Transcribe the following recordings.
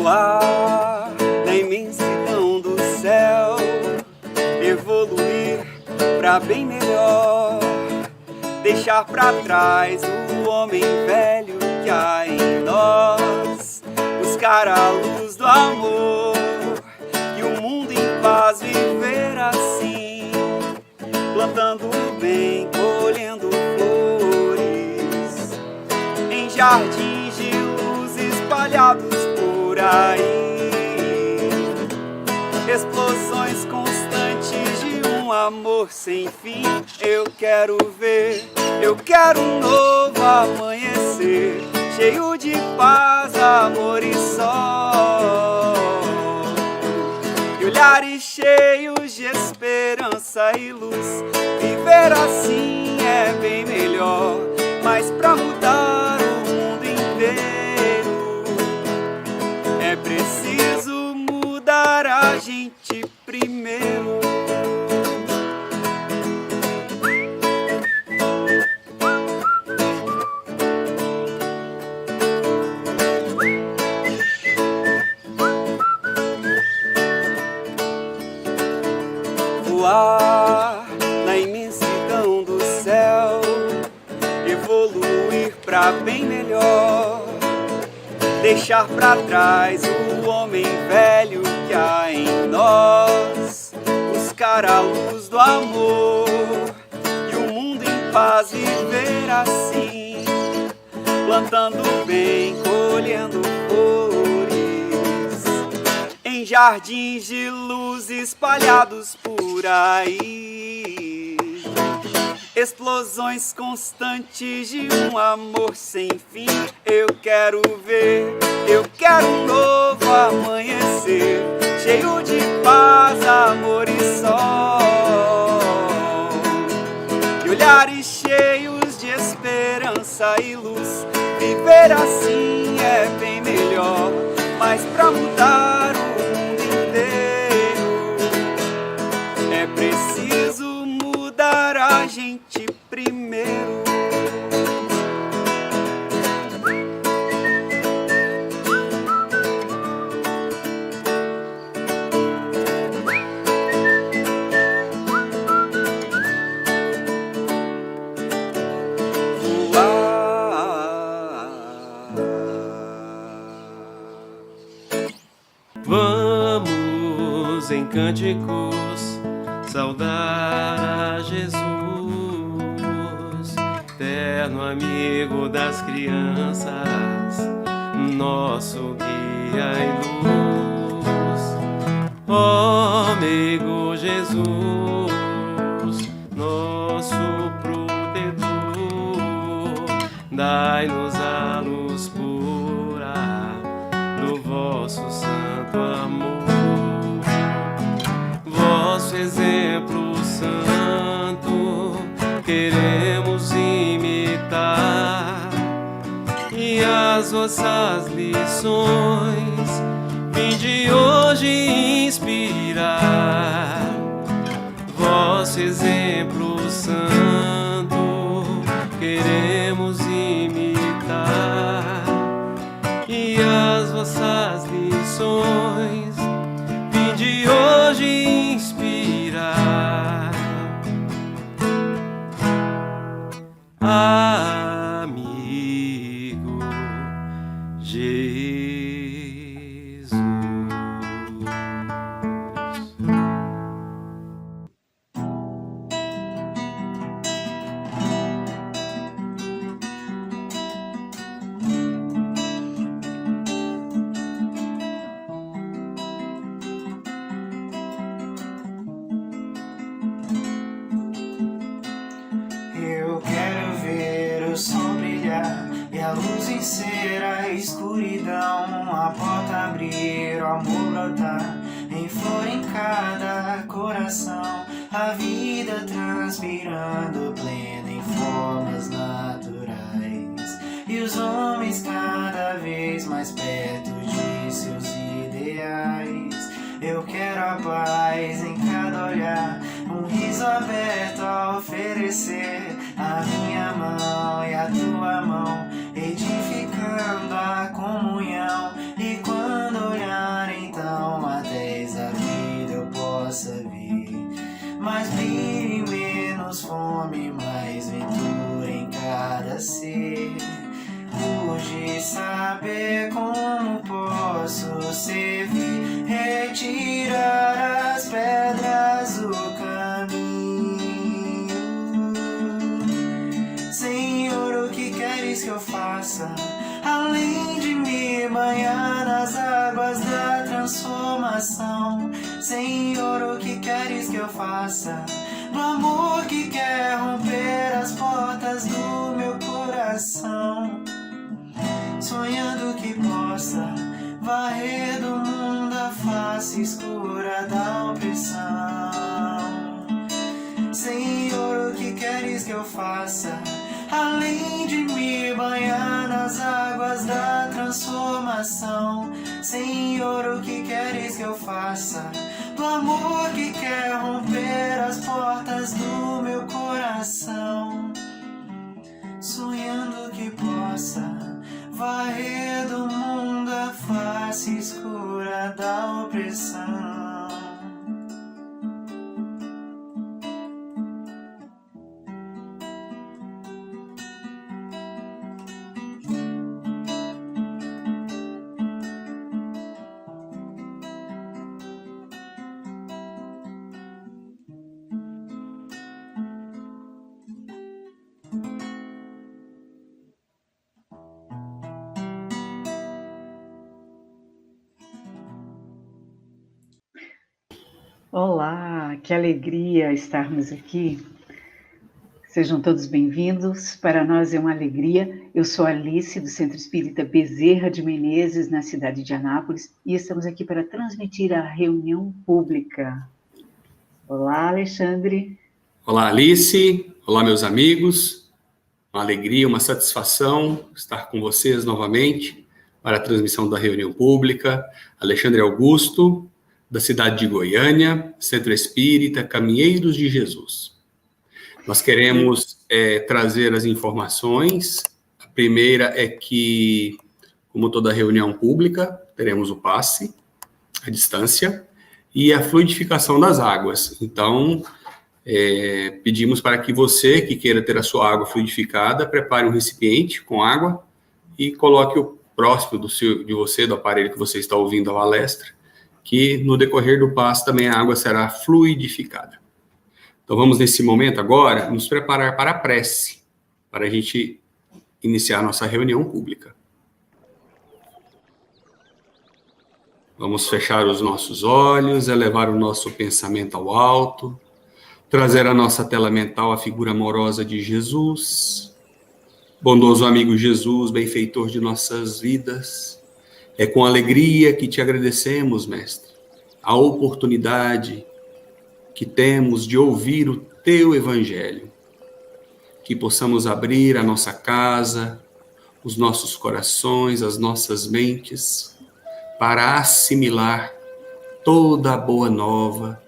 Voar na imensidão do céu, evoluir pra bem melhor, deixar pra trás o homem velho que há em nós, buscar a luz do amor e o mundo em paz viver assim, plantando o bem, colhendo flores em jardins de luz espalhados por aí, explosões constantes de um amor sem fim. Eu quero ver, eu quero um novo amanhecer, cheio de paz, amor e sol, e olhares cheios de esperança e luz. Viver assim é bem melhor, mas pra mudar o mundo inteiro é preciso mudar a gente primeiro. Voar na imensidão do céu, evoluir pra bem melhor, deixar pra trás o homem velho que há em nós, buscar a luz do amor e o mundo em paz viver assim, plantando bem, colhendo flores em jardins de luz espalhados por aí, explosões constantes de um amor sem fim. Eu quero ver, eu quero um novo amanhecer, cheio de paz, amor e sol, e olhares cheios de esperança e luz. Viver assim é bem melhor, mas pra mudar o mundo inteiro é preciso mudar a gente primeiro. Vamos em cânticos saudar a Jesus, eterno amigo das crianças, nosso guia e luz. Ó amigo Jesus, nosso protetor, dai-nos a luz pura do vosso santo amor. Vosso exemplo santo queremos imitar, e as vossas lições vinde hoje inspirar. Vosso exemplo santo queremos imitar, e as vossas lições vinde hoje inspirar. Amigo Jesus. Eu quero ver o sol brilhar e a luz vencer a escuridão, a porta abrir, o amor brotar em flor em cada coração, a vida transpirando plena em formas naturais, e os homens cada vez mais perto de seus ideais. Eu quero a paz em cada olhar, um riso aberto a oferecer, a minha mão e a tua mão, edificando a comunhão. E quando olhar você. Urge saber como posso servir, retirar as pedras do caminho. Senhor, o que queres que eu faça? Além de me banhar nas águas da transformação. Senhor, o que queres que eu faça? Do amor que quer romper as portas do meu coração. Sonhando que possa varrer do mundo a face escura da opressão. Senhor, o que queres que eu faça? Além de me banhar nas águas da transformação. Senhor, o que queres que eu faça? Do amor que quer romper as portas do meu coração. Sonhando que possa varrer do mundo a face escura da opressão. Olá, que alegria estarmos aqui. Sejam todos bem-vindos. Para nós é uma alegria. Eu sou Alice, do Centro Espírita Bezerra de Menezes, na cidade de Anápolis, e estamos aqui para transmitir a reunião pública. Olá, Alexandre. Olá, Alice. Olá, meus amigos. Uma alegria, uma satisfação estar com vocês novamente para a transmissão da reunião pública. Alexandre Augusto, da cidade de Goiânia, Centro Espírita Caminheiros de Jesus. Nós queremos trazer as informações. A primeira é que, como toda reunião pública, teremos o passe, a distância e a fluidificação das águas. Então, pedimos para que você, que queira ter a sua água fluidificada, prepare um recipiente com água e coloque o próximo de você, do aparelho que você está ouvindo a palestra, que no decorrer do passe também a água será fluidificada. Então vamos nesse momento agora nos preparar para a prece, para a gente iniciar a nossa reunião pública. Vamos fechar os nossos olhos, elevar o nosso pensamento ao alto, trazer à nossa tela mental a figura amorosa de Jesus, bondoso amigo Jesus, benfeitor de nossas vidas. É com alegria que te agradecemos, Mestre, a oportunidade que temos de ouvir o teu Evangelho, que possamos abrir a nossa casa, os nossos corações, as nossas mentes, para assimilar toda a boa nova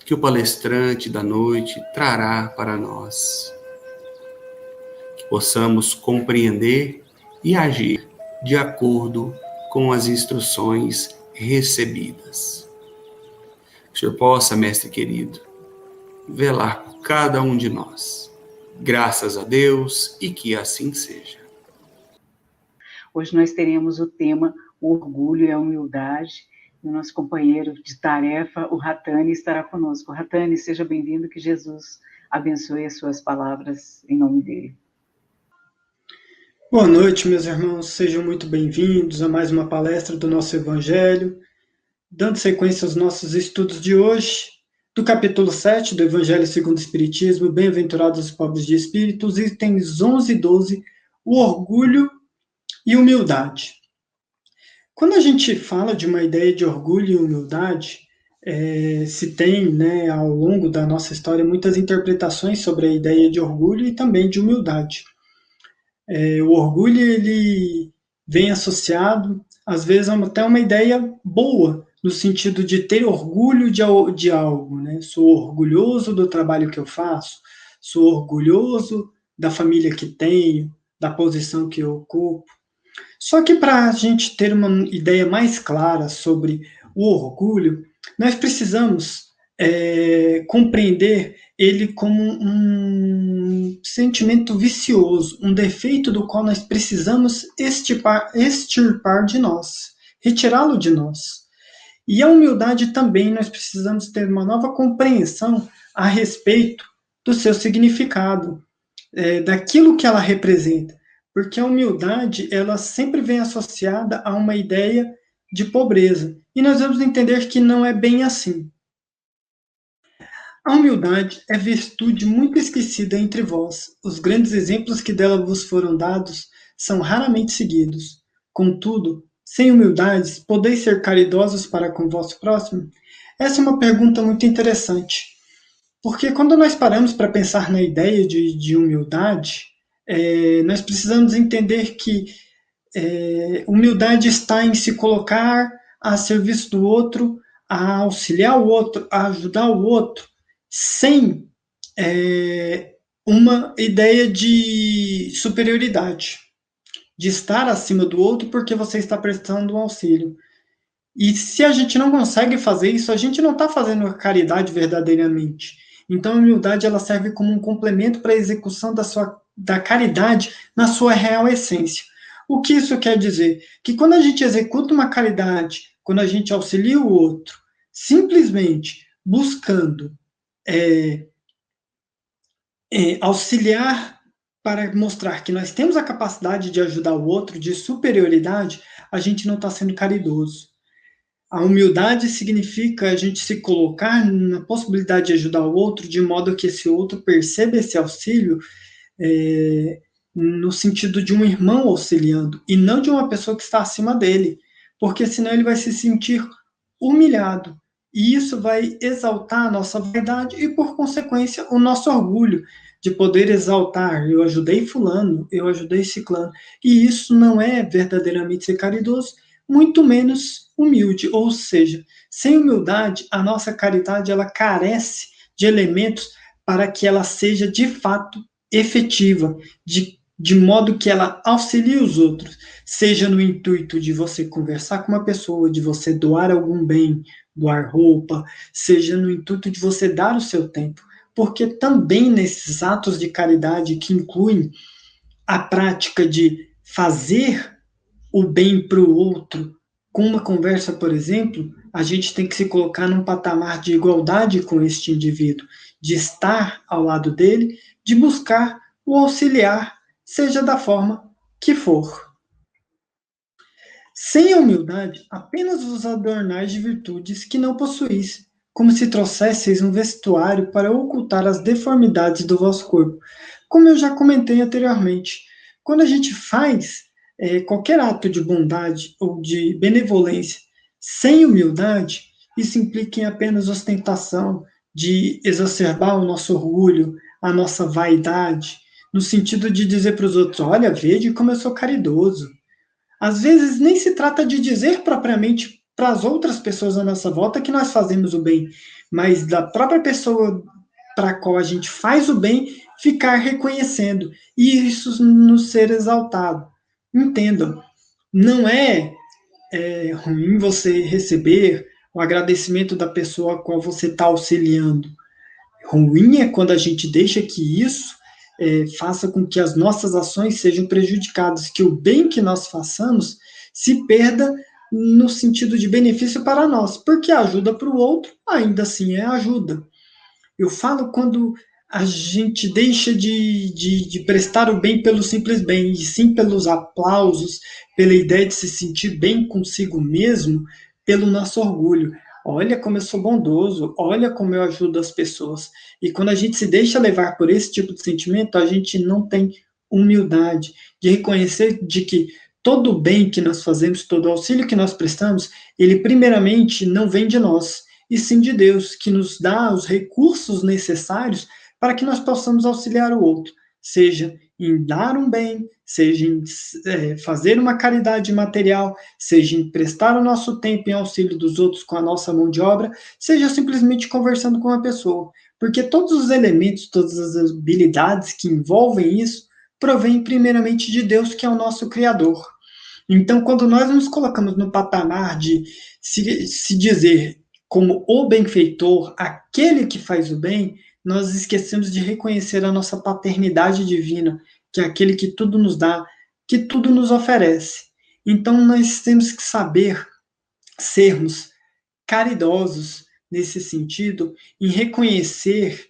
que o palestrante da noite trará para nós. Que possamos compreender e agir de acordo com as instruções recebidas. Que o Senhor possa, Mestre querido, velar por cada um de nós. Graças a Deus e que assim seja. Hoje nós teremos o tema o orgulho e a humildade. E o nosso companheiro de tarefa, o Ratani, estará conosco. Ratani, seja bem-vindo, que Jesus abençoe as suas palavras em nome dele. Boa noite, meus irmãos, sejam muito bem-vindos a mais uma palestra do nosso Evangelho, dando sequência aos nossos estudos de hoje, do capítulo 7 do Evangelho segundo o Espiritismo, Bem-aventurados os pobres de espírito, os itens 11 e 12, o orgulho e humildade. Quando a gente fala de uma ideia de orgulho e humildade, se tem, ao longo da nossa história, muitas interpretações sobre a ideia de orgulho e também de humildade. O orgulho ele vem associado, às vezes, até uma ideia boa, no sentido de ter orgulho de algo. Sou orgulhoso do trabalho que eu faço, sou orgulhoso da família que tenho, da posição que eu ocupo. Só que para a gente ter uma ideia mais clara sobre o orgulho, nós precisamos compreender ele como um sentimento vicioso, um defeito do qual nós precisamos extirpar de nós, retirá-lo de nós. E a humildade também nós precisamos ter uma nova compreensão a respeito do seu significado, daquilo que ela representa. Porque a humildade, ela sempre vem associada a uma ideia de pobreza. E nós vamos entender que não é bem assim. A humildade é virtude muito esquecida entre vós. Os grandes exemplos que dela vos foram dados são raramente seguidos. Contudo, sem humildades, podeis ser caridosos para com o vosso próximo? Essa é uma pergunta muito interessante. Porque quando nós paramos para pensar na ideia de humildade, nós precisamos entender que humildade está em se colocar a serviço do outro, a auxiliar o outro, a ajudar o outro, sem uma ideia de superioridade, de estar acima do outro porque você está prestando um auxílio. E se a gente não consegue fazer isso, a gente não está fazendo a caridade verdadeiramente. Então a humildade ela serve como um complemento para a execução da caridade na sua real essência. O que isso quer dizer? Que quando a gente executa uma caridade, quando a gente auxilia o outro, simplesmente buscando auxiliar para mostrar que nós temos a capacidade de ajudar o outro, de superioridade, a gente não está sendo caridoso. A humildade significa a gente se colocar na possibilidade de ajudar o outro, de modo que esse outro perceba esse auxílio no sentido de um irmão auxiliando, e não de uma pessoa que está acima dele, porque senão ele vai se sentir humilhado. E isso vai exaltar a nossa vaidade e, por consequência, o nosso orgulho de poder exaltar, eu ajudei fulano, eu ajudei ciclano. E isso não é verdadeiramente ser caridoso, muito menos humilde. Ou seja, sem humildade, a nossa caridade ela carece de elementos para que ela seja, de fato, efetiva, de modo que ela auxilie os outros, seja no intuito de você conversar com uma pessoa, de você doar algum bem, doar roupa, seja no intuito de você dar o seu tempo, porque também nesses atos de caridade que incluem a prática de fazer o bem para o outro, com uma conversa, por exemplo, a gente tem que se colocar num patamar de igualdade com este indivíduo, de estar ao lado dele, de buscar o auxiliar, seja da forma que for. Sem a humildade, apenas vos adornais de virtudes que não possuís, como se trouxesseis um vestuário para ocultar as deformidades do vosso corpo. Como eu já comentei anteriormente, quando a gente faz qualquer ato de bondade ou de benevolência sem humildade, isso implica em apenas ostentação, de exacerbar o nosso orgulho, a nossa vaidade, no sentido de dizer para os outros, olha, veja como eu sou caridoso. Às vezes nem se trata de dizer propriamente para as outras pessoas à nossa volta que nós fazemos o bem, mas da própria pessoa para a qual a gente faz o bem, ficar reconhecendo e isso nos ser exaltado. Entendam, não é ruim você receber o agradecimento da pessoa a qual você está auxiliando. Ruim é quando a gente deixa que isso faça com que as nossas ações sejam prejudicadas, que o bem que nós façamos se perda no sentido de benefício para nós, porque a ajuda para o outro ainda assim é ajuda. Eu falo quando a gente deixa de prestar o bem pelo simples bem, e sim pelos aplausos, pela ideia de se sentir bem consigo mesmo, pelo nosso orgulho. Olha como eu sou bondoso, olha como eu ajudo as pessoas. E quando a gente se deixa levar por esse tipo de sentimento, a gente não tem humildade de reconhecer de que todo o bem que nós fazemos, todo o auxílio que nós prestamos, ele primeiramente não vem de nós, e sim de Deus, que nos dá os recursos necessários para que nós possamos auxiliar o outro, seja em dar um bem, seja em fazer uma caridade material, seja em prestar o nosso tempo em auxílio dos outros com a nossa mão de obra, seja simplesmente conversando com uma pessoa. Porque todos os elementos, todas as habilidades que envolvem isso, provêm primeiramente de Deus, que é o nosso Criador. Então, quando nós nos colocamos no patamar de se dizer como o benfeitor, aquele que faz o bem, nós esquecemos de reconhecer a nossa paternidade divina, que é aquele que tudo nos dá, que tudo nos oferece. Então nós temos que saber sermos caridosos nesse sentido, em reconhecer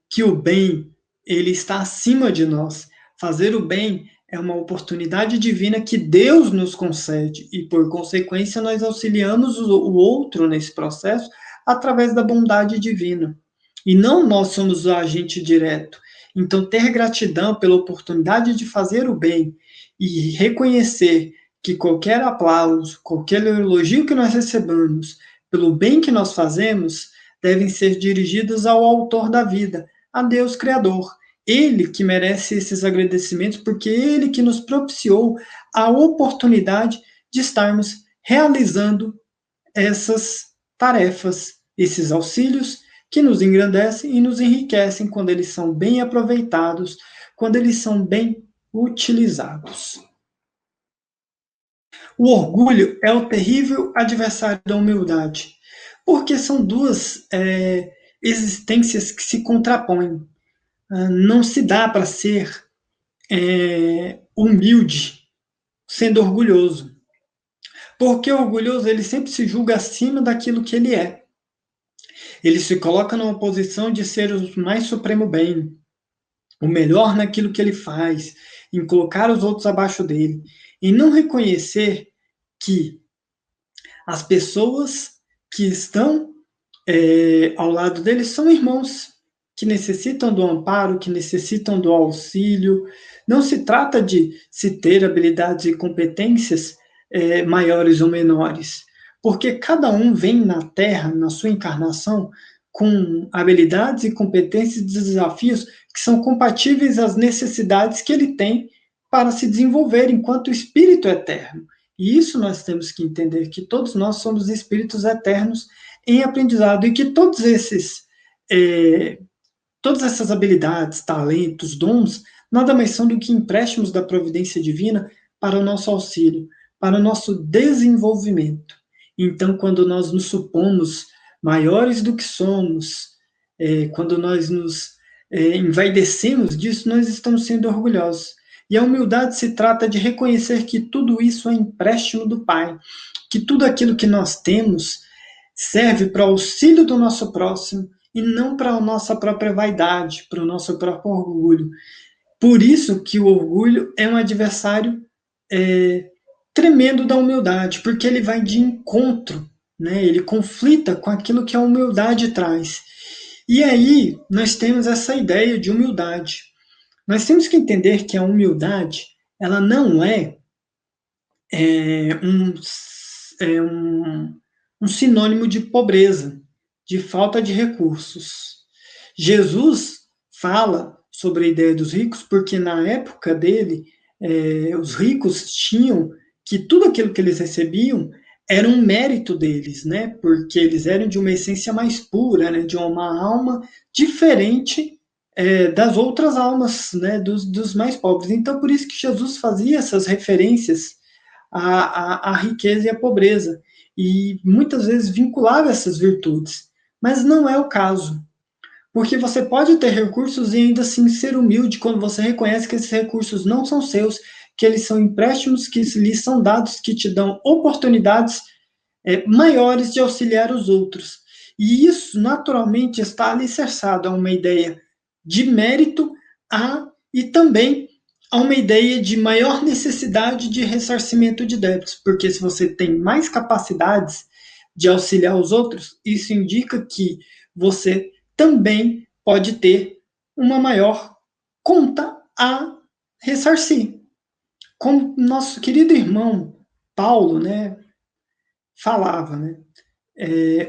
que o bem, ele está acima de nós. Fazer o bem é uma oportunidade divina que Deus nos concede e, por consequência, nós auxiliamos o outro nesse processo através da bondade divina. E não nós somos o agente direto. Então, ter gratidão pela oportunidade de fazer o bem e reconhecer que qualquer aplauso, qualquer elogio que nós recebamos pelo bem que nós fazemos, devem ser dirigidos ao autor da vida, a Deus Criador. Ele que merece esses agradecimentos, porque ele que nos propiciou a oportunidade de estarmos realizando essas tarefas, esses auxílios que nos engrandecem e nos enriquecem quando eles são bem aproveitados, quando eles são bem utilizados. O orgulho é o terrível adversário da humildade, porque são duas existências que se contrapõem. Não se dá para ser humilde sendo orgulhoso, porque o orgulhoso ele sempre se julga acima daquilo que ele é. Ele se coloca numa posição de ser o mais supremo bem, o melhor naquilo que ele faz, em colocar os outros abaixo dele, e não reconhecer que as pessoas que estão ao lado dele são irmãos, que necessitam do amparo, que necessitam do auxílio. Não se trata de se ter habilidades e competências maiores ou menores, porque cada um vem na Terra, na sua encarnação, com habilidades e competências e desafios que são compatíveis às necessidades que ele tem para se desenvolver enquanto espírito eterno. E isso nós temos que entender, que todos nós somos espíritos eternos em aprendizado e que todas essas habilidades, talentos, dons, nada mais são do que empréstimos da providência divina para o nosso auxílio, para o nosso desenvolvimento. Então, quando nós nos supomos maiores do que somos, quando nós nos envaidecemos disso, nós estamos sendo orgulhosos. E a humildade se trata de reconhecer que tudo isso é empréstimo do Pai, que tudo aquilo que nós temos serve para o auxílio do nosso próximo e não para a nossa própria vaidade, para o nosso próprio orgulho. Por isso que o orgulho é um adversário tremendo da humildade, porque ele vai de encontro, né? Ele conflita com aquilo que a humildade traz. E aí nós temos essa ideia de humildade. Nós temos que entender que a humildade, ela não é um sinônimo de pobreza, de falta de recursos. Jesus fala sobre a ideia dos ricos, porque na época dele, os ricos tinham que tudo aquilo que eles recebiam era um mérito deles, né? Porque eles eram de uma essência mais pura, né? De uma alma diferente das outras almas, né? Dos mais pobres. Então, por isso que Jesus fazia essas referências à riqueza e à pobreza, e muitas vezes vinculava essas virtudes. Mas não é o caso. Porque você pode ter recursos e ainda assim ser humilde quando você reconhece que esses recursos não são seus, que eles são empréstimos que lhes são dados, que te dão oportunidades maiores de auxiliar os outros. E isso, naturalmente, está alicerçado a uma ideia de mérito e também a uma ideia de maior necessidade de ressarcimento de débitos. Porque se você tem mais capacidades de auxiliar os outros, isso indica que você também pode ter uma maior conta a ressarcir. Como nosso querido irmão Paulo, né, falava, né,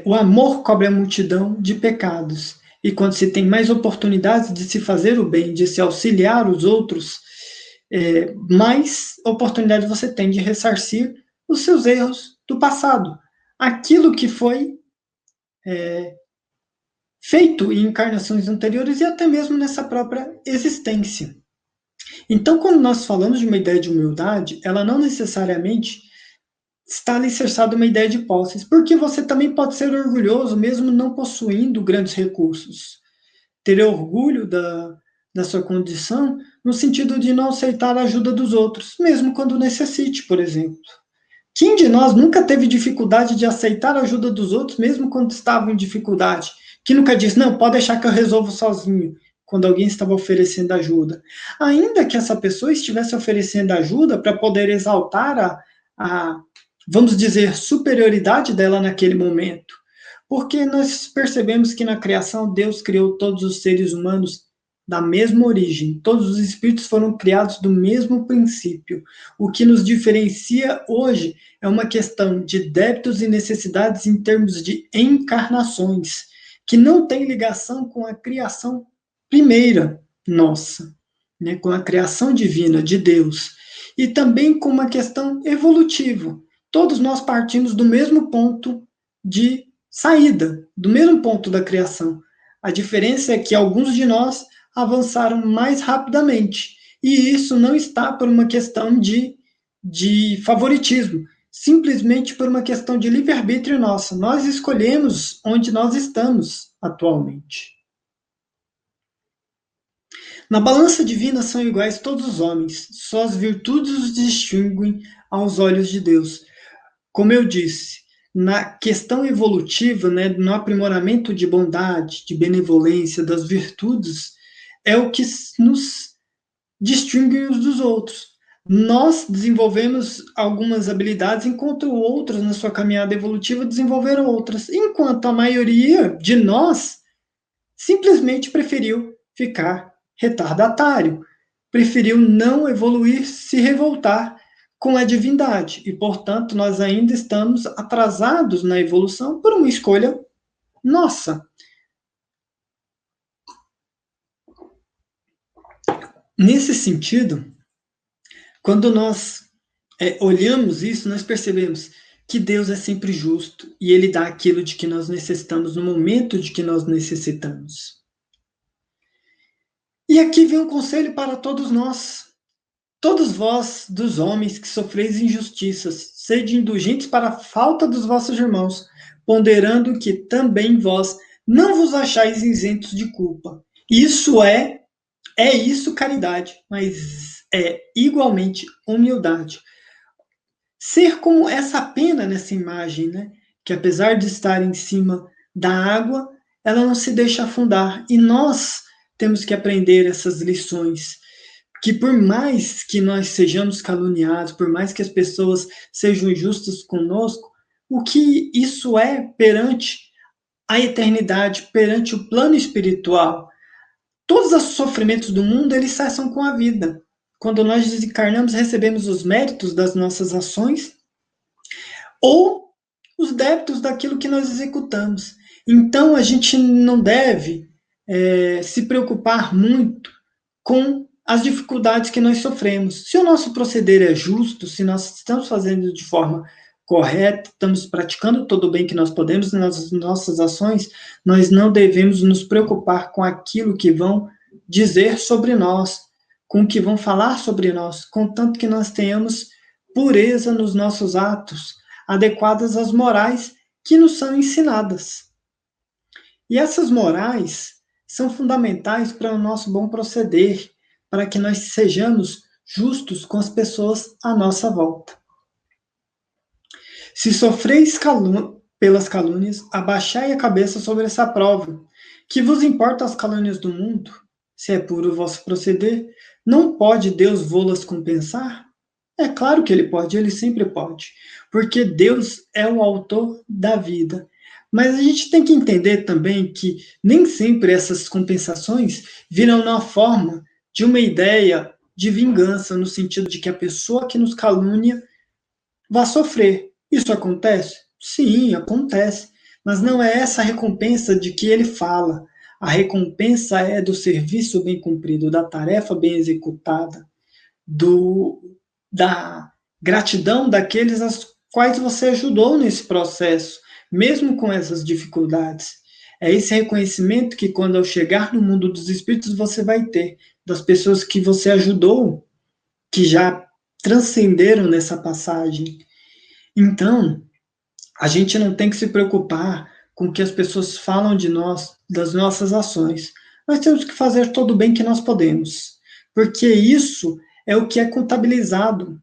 o amor cobre a multidão de pecados. E quando se tem mais oportunidades de se fazer o bem, de se auxiliar os outros, mais oportunidade você tem de ressarcir os seus erros do passado. Aquilo que foi feito em encarnações anteriores e até mesmo nessa própria existência. Então, quando nós falamos de uma ideia de humildade, ela não necessariamente está alicerçada uma ideia de posses, porque você também pode ser orgulhoso mesmo não possuindo grandes recursos. Ter orgulho da sua condição no sentido de não aceitar a ajuda dos outros, mesmo quando necessite, por exemplo. Quem de nós nunca teve dificuldade de aceitar a ajuda dos outros, mesmo quando estava em dificuldade? Que nunca disse, não, pode deixar que eu resolvo sozinho, quando alguém estava oferecendo ajuda. Ainda que essa pessoa estivesse oferecendo ajuda para poder exaltar vamos dizer, superioridade dela naquele momento. Porque nós percebemos que na criação Deus criou todos os seres humanos da mesma origem. Todos os espíritos foram criados do mesmo princípio. O que nos diferencia hoje é uma questão de débitos e necessidades em termos de encarnações, que não tem ligação com a criação primeira nossa, né, com a criação divina de Deus, e também com uma questão evolutiva. Todos nós partimos do mesmo ponto de saída, do mesmo ponto da criação. A diferença é que alguns de nós avançaram mais rapidamente, e isso não está por uma questão de favoritismo, simplesmente por uma questão de livre-arbítrio nossa. Nós escolhemos onde nós estamos atualmente. Na balança divina são iguais todos os homens, só as virtudes os distinguem aos olhos de Deus. Como eu disse, na questão evolutiva, né, no aprimoramento de bondade, de benevolência, das virtudes, é o que nos distingue uns dos outros. Nós desenvolvemos algumas habilidades, enquanto outros, na sua caminhada evolutiva, desenvolveram outras, enquanto a maioria de nós simplesmente preferiu ficar retardatário, preferiu não evoluir, se revoltar com a divindade, e, portanto, nós ainda estamos atrasados na evolução por uma escolha nossa. Nesse sentido, quando nós olhamos isso, nós percebemos que Deus é sempre justo e Ele dá aquilo de que nós necessitamos no momento de que nós necessitamos. E aqui vem um conselho para todos nós. Todos vós, dos homens que sofreis injustiças, sede indulgentes para a falta dos vossos irmãos, ponderando que também vós não vos achais isentos de culpa. Isso é isso caridade, mas é igualmente humildade. Ser como essa pena nessa imagem, né? Que apesar de estar em cima da água, ela não se deixa afundar. E nós temos que aprender essas lições, que por mais que nós sejamos caluniados, por mais que as pessoas sejam injustas conosco, o que isso é perante a eternidade, perante o plano espiritual? Todos os sofrimentos do mundo, eles cessam com a vida. Quando nós desencarnamos, recebemos os méritos das nossas ações ou os débitos daquilo que nós executamos. Então, a gente não deve se preocupar muito com as dificuldades que nós sofremos. Se o nosso proceder é justo, se nós estamos fazendo de forma correta, estamos praticando todo o bem que nós podemos nas nossas ações, nós não devemos nos preocupar com aquilo que vão dizer sobre nós, com o que vão falar sobre nós, contanto que nós tenhamos pureza nos nossos atos, adequadas às morais que nos são ensinadas. E essas morais são fundamentais para o nosso bom proceder, para que nós sejamos justos com as pessoas à nossa volta. Se sofreis pelas calúnias, abaixai a cabeça sobre essa prova. Que vos importa as calúnias do mundo? Se é puro o vosso proceder, não pode Deus vô-las compensar? É claro que Ele pode, Ele sempre pode, porque Deus é o autor da vida. Mas a gente tem que entender também que nem sempre essas compensações virão na forma de uma ideia de vingança, no sentido de que a pessoa que nos calunia vai sofrer. Isso acontece? Sim, acontece. Mas não é essa a recompensa de que ele fala. A recompensa é do serviço bem cumprido, da tarefa bem executada, da gratidão daqueles aos quais você ajudou nesse processo, mesmo com essas dificuldades. É esse reconhecimento que, quando eu chegar no mundo dos espíritos, você vai ter, das pessoas que você ajudou, que já transcenderam nessa passagem. Então, a gente não tem que se preocupar com o que as pessoas falam de nós, das nossas ações. Nós temos que fazer todo o bem que nós podemos, porque isso é o que é contabilizado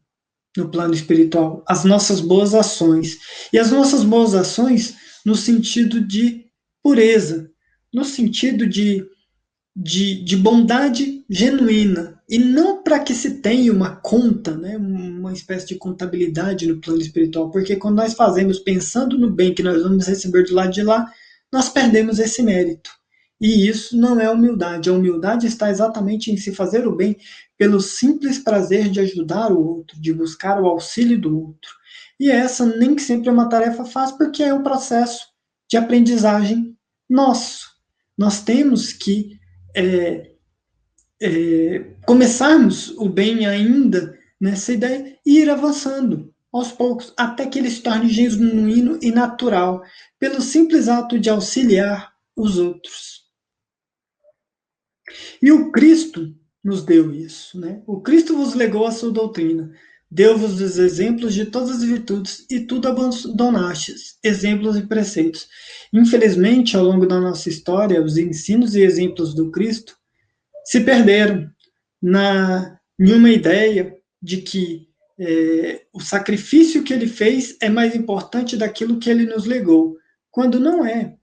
no plano espiritual, as nossas boas ações. E as nossas boas ações no sentido de pureza, no sentido de bondade genuína, e não para que se tenha uma conta, né, uma espécie de contabilidade no plano espiritual, porque quando nós fazemos pensando no bem que nós vamos receber do lado de lá, nós perdemos esse mérito. E isso não é humildade. A humildade está exatamente em se fazer o bem pelo simples prazer de ajudar o outro, de buscar o auxílio do outro. E essa nem sempre é uma tarefa fácil, porque é um processo de aprendizagem nosso. Nós temos que começarmos o bem ainda nessa ideia e ir avançando aos poucos, até que ele se torne genuíno e natural, pelo simples ato de auxiliar os outros. E o Cristo nos deu isso, né? O Cristo vos legou a sua doutrina, deu-vos os exemplos de todas as virtudes e tudo abandonastes, exemplos e preceitos. Infelizmente, ao longo da nossa história, os ensinos e exemplos do Cristo se perderam em uma ideia de que o sacrifício que ele fez é mais importante daquilo que ele nos legou, quando não é.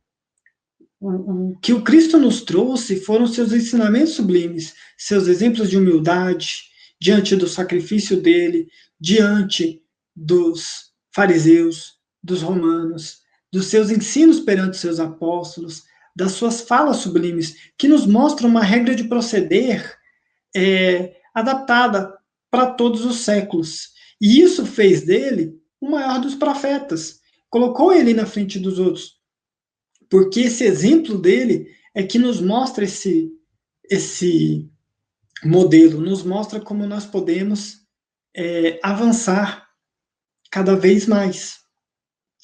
O que o Cristo nos trouxe foram seus ensinamentos sublimes, seus exemplos de humildade diante do sacrifício dele, diante dos fariseus, dos romanos, dos seus ensinos perante seus apóstolos, das suas falas sublimes, que nos mostram uma regra de proceder adaptada para todos os séculos. E isso fez dele o maior dos profetas, colocou ele na frente dos outros, porque esse exemplo dele é que nos mostra esse modelo, nos mostra como nós podemos avançar cada vez mais.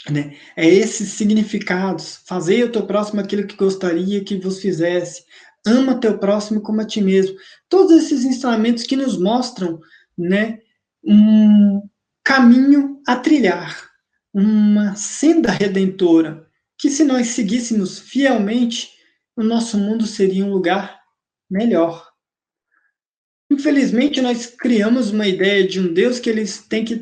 Né? É esses significados: fazei ao teu próximo aquilo que gostaria que vos fizesse, ama teu próximo como a ti mesmo. Todos esses ensinamentos que nos mostram, né, um caminho a trilhar, uma senda redentora, que se nós seguíssemos fielmente, o nosso mundo seria um lugar melhor. Infelizmente, nós criamos uma ideia de um Deus que eles têm que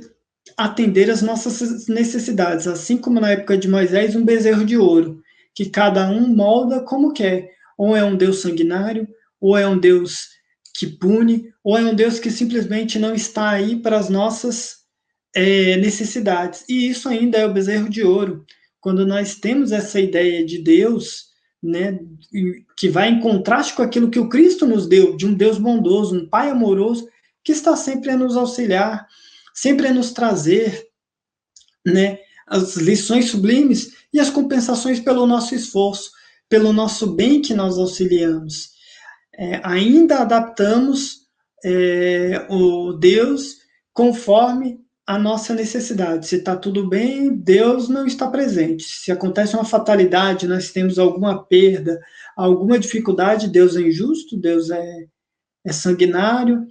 atender às nossas necessidades, assim como na época de Moisés, um bezerro de ouro, que cada um molda como quer. Ou é um Deus sanguinário, ou é um Deus que pune, ou é um Deus que simplesmente não está aí para as nossas necessidades. E isso ainda é o bezerro de ouro. Quando nós temos essa ideia de Deus, né, que vai em contraste com aquilo que o Cristo nos deu, de um Deus bondoso, um Pai amoroso, que está sempre a nos auxiliar, sempre a nos trazer, né, as lições sublimes e as compensações pelo nosso esforço, pelo nosso bem que nós auxiliamos. Ainda adaptamos o Deus conforme a nossa necessidade. Se está tudo bem, Deus não está presente. Se acontece uma fatalidade, nós temos alguma perda, alguma dificuldade, Deus é injusto, Deus é sanguinário.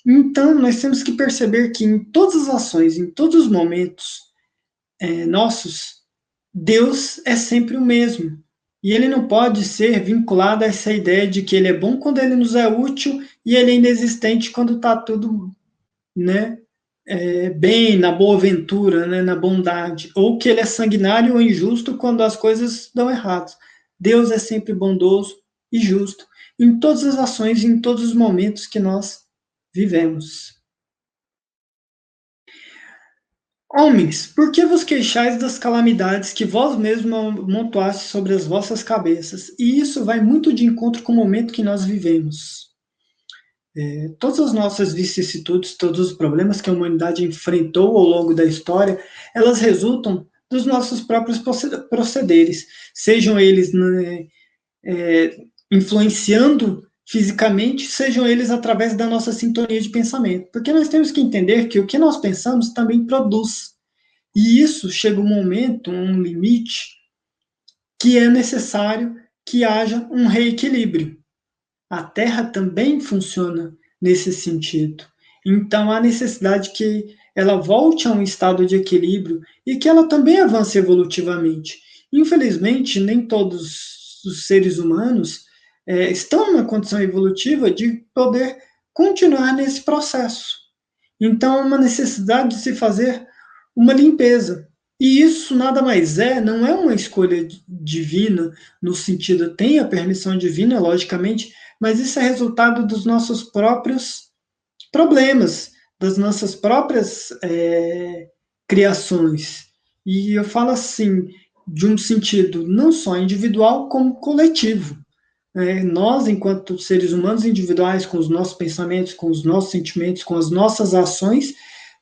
Então, nós temos que perceber que em todas as ações, em todos os momentos nossos, Deus é sempre o mesmo. E ele não pode ser vinculado a essa ideia de que ele é bom quando ele nos é útil e ele é inexistente quando está tudo, né, bem, na boa ventura, né, na bondade. Ou que ele é sanguinário ou injusto quando as coisas dão errado. Deus é sempre bondoso e justo em todas as ações e em todos os momentos que nós vivemos. Homens, por que vos queixais das calamidades que vós mesmos amontoastes sobre as vossas cabeças? E isso vai muito de encontro com o momento que nós vivemos. Todas as nossas vicissitudes, todos os problemas que a humanidade enfrentou ao longo da história, elas resultam dos nossos próprios procederes, sejam eles influenciando fisicamente, sejam eles através da nossa sintonia de pensamento. Porque nós temos que entender que o que nós pensamos também produz. E isso chega um momento, um limite, que é necessário que haja um reequilíbrio. A Terra também funciona nesse sentido. Então, há necessidade que ela volte a um estado de equilíbrio e que ela também avance evolutivamente. Infelizmente, nem todos os seres humanos estão numa condição evolutiva de poder continuar nesse processo. Então, há uma necessidade de se fazer uma limpeza. E isso nada mais não é uma escolha divina, no sentido, tem a permissão divina, logicamente, mas isso é resultado dos nossos próprios problemas, das nossas próprias criações. E eu falo assim, de um sentido não só individual, como coletivo. Nós, enquanto seres humanos individuais, com os nossos pensamentos, com os nossos sentimentos, com as nossas ações,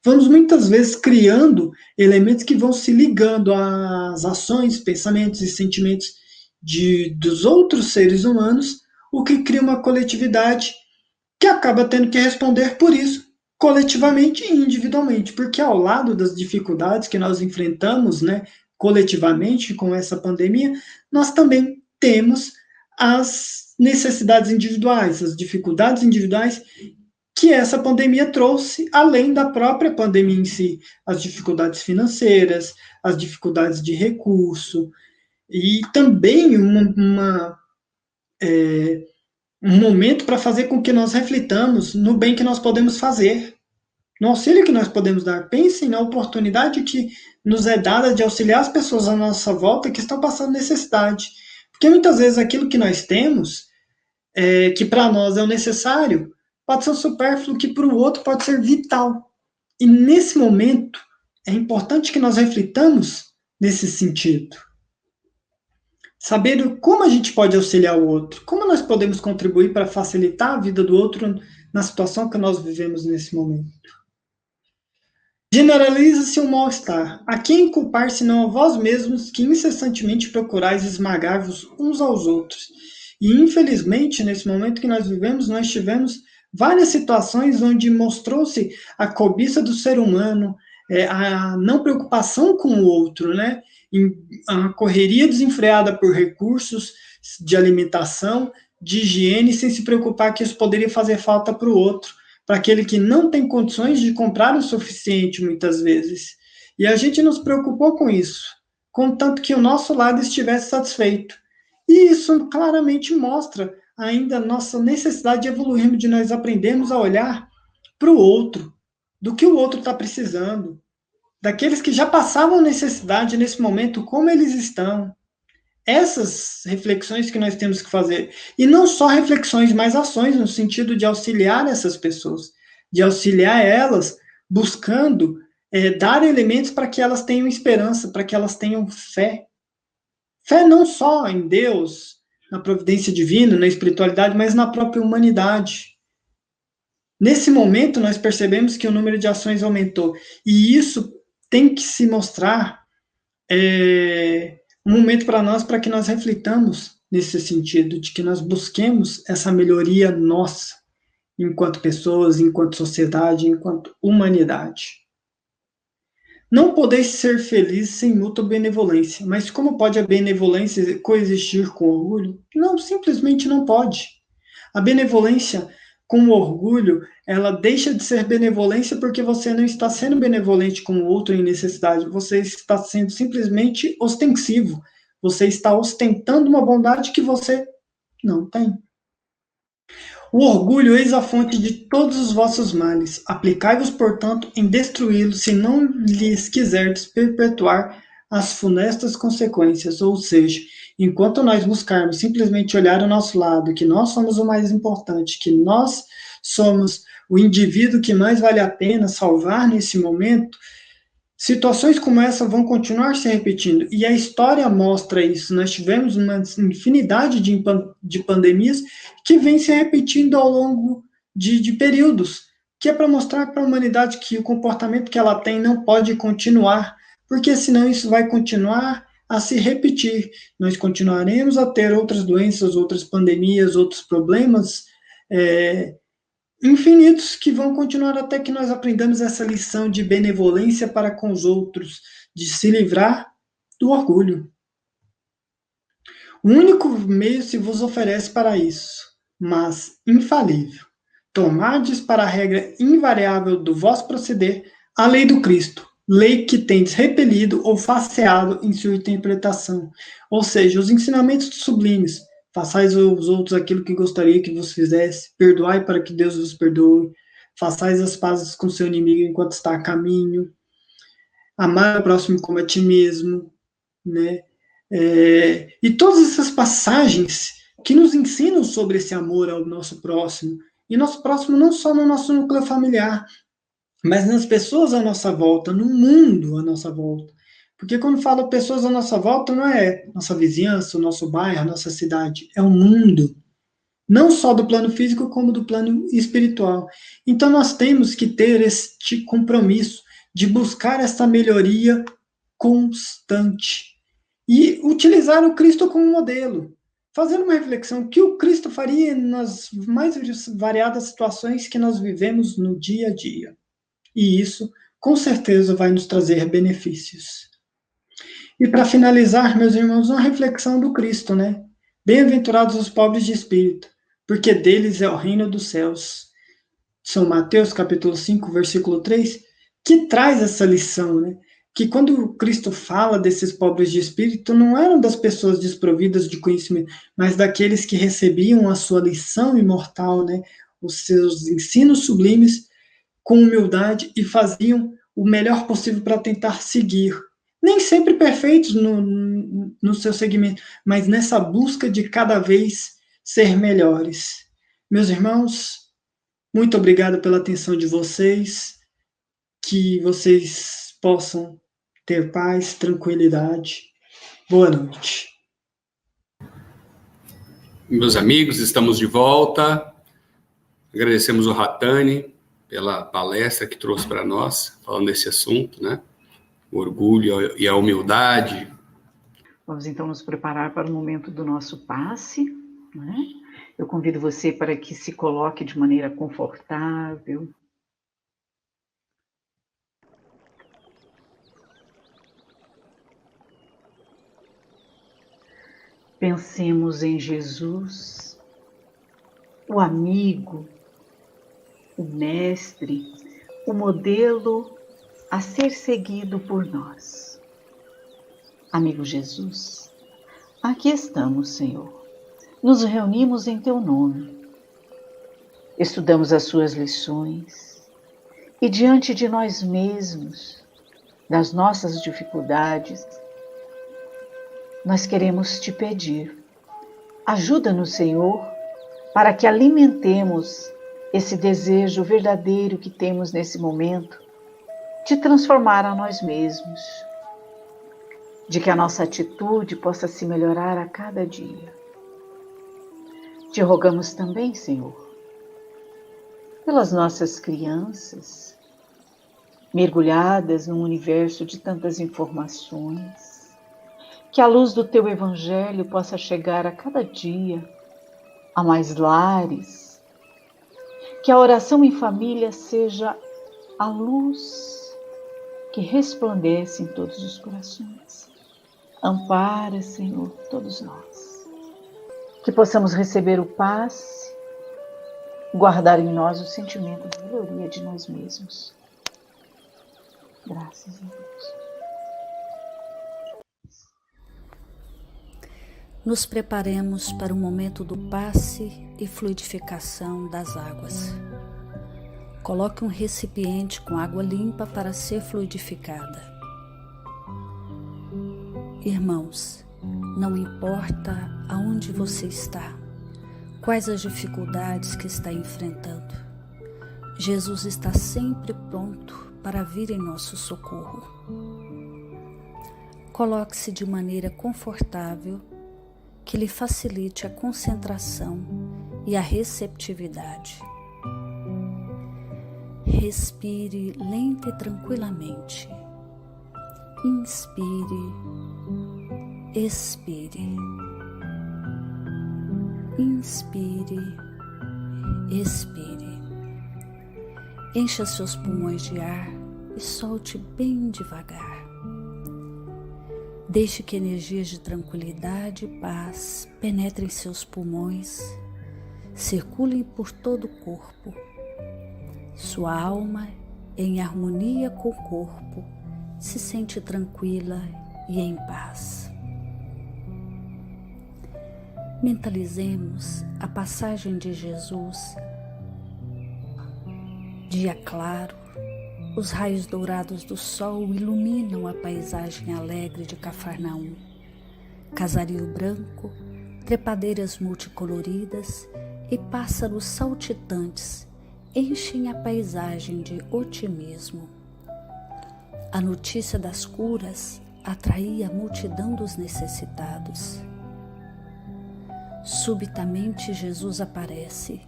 vamos muitas vezes criando elementos que vão se ligando às ações, pensamentos e sentimentos dos outros seres humanos, o que cria uma coletividade que acaba tendo que responder por isso, coletivamente e individualmente, porque ao lado das dificuldades que nós enfrentamos, né, coletivamente com essa pandemia, nós também temos as necessidades individuais, as dificuldades individuais que essa pandemia trouxe, além da própria pandemia em si, as dificuldades financeiras, as dificuldades de recurso, e também um momento para fazer com que nós reflitamos no bem que nós podemos fazer, no auxílio que nós podemos dar. Pensem na oportunidade que nos é dada de auxiliar as pessoas à nossa volta que estão passando necessidade. Porque muitas vezes aquilo que nós temos, que para nós é o necessário, pode ser supérfluo, que para o outro pode ser vital. E nesse momento, é importante que nós reflitamos nesse sentido. Saber como a gente pode auxiliar o outro, como nós podemos contribuir para facilitar a vida do outro na situação que nós vivemos nesse momento. Generaliza-se o mal-estar. A quem culpar senão a vós mesmos que incessantemente procurais esmagar-vos uns aos outros? E infelizmente, nesse momento que nós vivemos, nós tivemos várias situações onde mostrou-se a cobiça do ser humano, a não preocupação com o outro, né? A correria desenfreada por recursos de alimentação, de higiene, sem se preocupar que isso poderia fazer falta para o outro, para aquele que não tem condições de comprar o suficiente, muitas vezes. E a gente nos preocupou com isso, contanto que o nosso lado estivesse satisfeito. E isso claramente mostra ainda a nossa necessidade de evoluirmos, de nós aprendermos a olhar para o outro, do que o outro está precisando, daqueles que já passavam necessidade nesse momento, como eles estão. Essas reflexões que nós temos que fazer. E não só reflexões, mas ações, no sentido de auxiliar essas pessoas, de auxiliar elas, buscando dar elementos para que elas tenham esperança, para que elas tenham fé. Fé não só em Deus, na providência divina, na espiritualidade, mas na própria humanidade. Nesse momento, nós percebemos que o número de ações aumentou. E isso tem que se mostrar um momento para nós, para que nós reflitamos nesse sentido, de que nós busquemos essa melhoria nossa, enquanto pessoas, enquanto sociedade, enquanto humanidade. Não podeis ser felizes sem mútua benevolência. Mas como pode a benevolência coexistir com o orgulho? Não, simplesmente não pode. A benevolência com o orgulho, ela deixa de ser benevolência porque você não está sendo benevolente com o outro em necessidade, você está sendo simplesmente ostensivo, você está ostentando uma bondade que você não tem. O orgulho eis a fonte de todos os vossos males, aplicai-vos, portanto, em destruí-los, se não lhes quiserdes perpetuar as funestas consequências, ou seja, enquanto nós buscarmos simplesmente olhar ao nosso lado, que nós somos o mais importante, que nós somos o indivíduo que mais vale a pena salvar nesse momento, situações como essa vão continuar se repetindo. E a história mostra isso. Nós tivemos uma infinidade de pandemias que vem se repetindo ao longo de períodos, que é para mostrar para a humanidade que o comportamento que ela tem não pode continuar, porque senão isso vai continuar a se repetir. Nós continuaremos a ter outras doenças, outras pandemias, outros problemas infinitos que vão continuar até que nós aprendamos essa lição de benevolência para com os outros, de se livrar do orgulho. O único meio se vos oferece para isso, mas infalível. tomardes para a regra invariável do vosso proceder a lei do Cristo, lei que tendes repelido ou falseado em sua interpretação, ou seja, os ensinamentos sublimes. Façais aos outros aquilo que gostaria que vos fizesse, perdoai para que Deus vos perdoe, façais as pazes com seu inimigo enquanto está a caminho, amar o próximo como a ti mesmo, né? E todas essas passagens que nos ensinam sobre esse amor ao nosso próximo, e nosso próximo não só no nosso núcleo familiar, mas nas pessoas à nossa volta, no mundo à nossa volta. Porque quando falo pessoas à nossa volta, não é nossa vizinhança, o nosso bairro, a nossa cidade, é o mundo. Não só do plano físico, como do plano espiritual. Então nós temos que ter este compromisso de buscar essa melhoria constante e utilizar o Cristo como modelo, fazendo uma reflexão que o Cristo faria nas mais variadas situações que nós vivemos no dia a dia. E isso, com certeza, vai nos trazer benefícios. E para finalizar, meus irmãos, uma reflexão do Cristo, né? Bem-aventurados os pobres de espírito, porque deles é o reino dos céus. São Mateus, capítulo 5, versículo 3, que traz essa lição, né? Que quando Cristo fala desses pobres de espírito, não eram das pessoas desprovidas de conhecimento, mas daqueles que recebiam a sua lição imortal, né? Os seus ensinos sublimes, com humildade, e faziam o melhor possível para tentar seguir. Nem sempre perfeitos no seu segmento, mas nessa busca de cada vez ser melhores. Meus irmãos, muito obrigado pela atenção de vocês, que vocês possam ter paz, tranquilidade. Boa noite. Meus amigos, estamos de volta. Agradecemos o Ratani pela palestra que trouxe para nós, falando desse assunto, né? O orgulho e a humildade. Vamos então nos preparar para o momento do nosso passe, né? Eu convido você para que se coloque de maneira confortável. Pensemos em Jesus, o amigo, o mestre, o modelo a ser seguido por nós. Amigo Jesus, aqui estamos, Senhor. Nos reunimos em Teu nome. Estudamos as Suas lições e diante de nós mesmos, das nossas dificuldades, nós queremos Te pedir. Ajuda-nos, Senhor, para que alimentemos esse desejo verdadeiro que temos nesse momento de transformar a nós mesmos, de que a nossa atitude possa se melhorar a cada dia. Te rogamos também, Senhor, pelas nossas crianças, mergulhadas num universo de tantas informações, que a luz do Teu Evangelho possa chegar a cada dia a mais lares, que a oração em família seja a luz que resplandece em todos os corações. Ampara, Senhor, todos nós. Que possamos receber o passe, guardar em nós o sentimento de melhoria de nós mesmos. Graças a Deus. Nos preparemos para o momento do passe e fluidificação das águas. Coloque um recipiente com água limpa para ser fluidificada. Irmãos, não importa aonde você está, quais as dificuldades que está enfrentando, Jesus está sempre pronto para vir em nosso socorro. Coloque-se de maneira confortável, que lhe facilite a concentração e a receptividade. Respire lenta e tranquilamente. Inspire, expire. Inspire, expire. Encha seus pulmões de ar e solte bem devagar. Deixe que energias de tranquilidade e paz penetrem seus pulmões, circulem por todo o corpo Sua alma, em harmonia com o corpo, se sente tranquila e em paz. Mentalizemos a passagem de Jesus. Dia claro, os raios dourados do sol iluminam a paisagem alegre de Cafarnaum. Casario branco, trepadeiras multicoloridas e pássaros saltitantes enchem a paisagem de otimismo. A notícia das curas atraía a multidão dos necessitados. Subitamente Jesus aparece,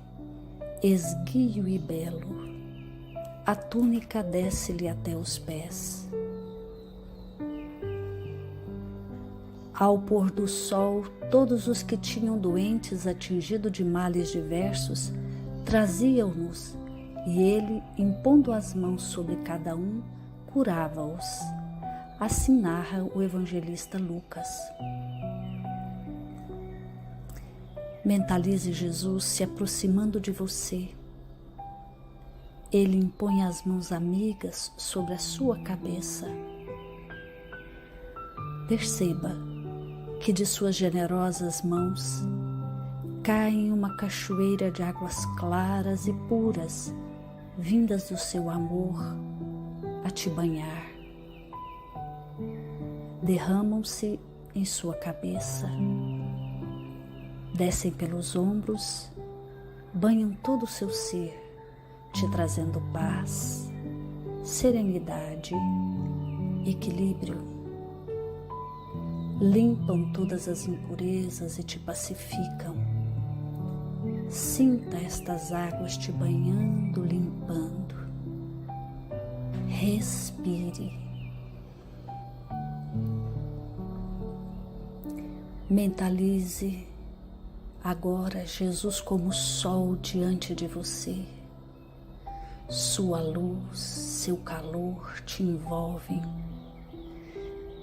esguio e belo. A túnica desce-lhe até os pés. Ao pôr do sol, todos os que tinham doentes atingidos de males diversos traziam-nos, e ele, impondo as mãos sobre cada um, curava-os. Assim narra o evangelista Lucas. Mentalize Jesus se aproximando de você. Ele impõe as mãos amigas sobre a sua cabeça. Perceba que de suas generosas mãos cai uma cachoeira de águas claras e puras, vindas do seu amor a te banhar. Derramam-se em sua cabeça, descem pelos ombros, banham todo o seu ser, te trazendo paz, serenidade, equilíbrio. Limpam todas as impurezas e te pacificam. Sinta estas águas te banhando, limpando. Respire. Mentalize agora Jesus como sol diante de você. Sua luz, seu calor te envolvem.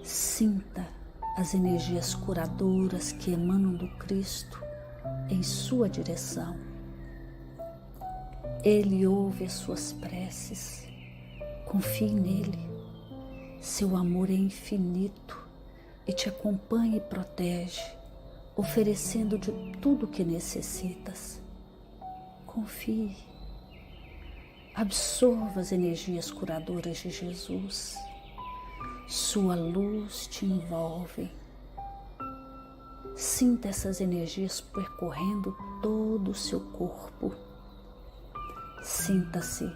Sinta as energias curadoras que emanam do Cristo em sua direção. Ele ouve as suas preces. Confie nele. Seu amor é infinito e te acompanha e protege, oferecendo de tudo o que necessitas. Confie. Absorva as energias curadoras de Jesus. Sua luz te envolve. Sinta essas energias percorrendo todo o seu corpo. Sinta-se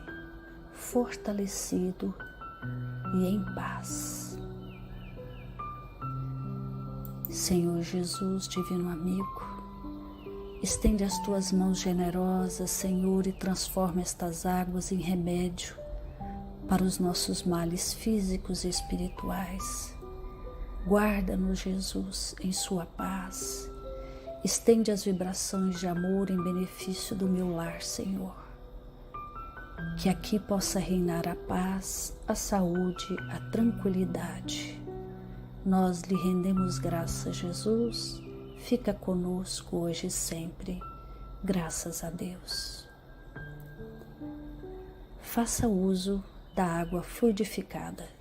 fortalecido e em paz. Senhor Jesus, divino amigo, estende as tuas mãos generosas, Senhor, e transforma estas águas em remédio para os nossos males físicos e espirituais. Guarda-nos, Jesus, em sua paz. Estende as vibrações de amor em benefício do meu lar, Senhor. Que aqui possa reinar a paz, a saúde, a tranquilidade. Nós lhe rendemos graças, Jesus. Fica conosco hoje e sempre. Graças a Deus. Faça uso da água fluidificada.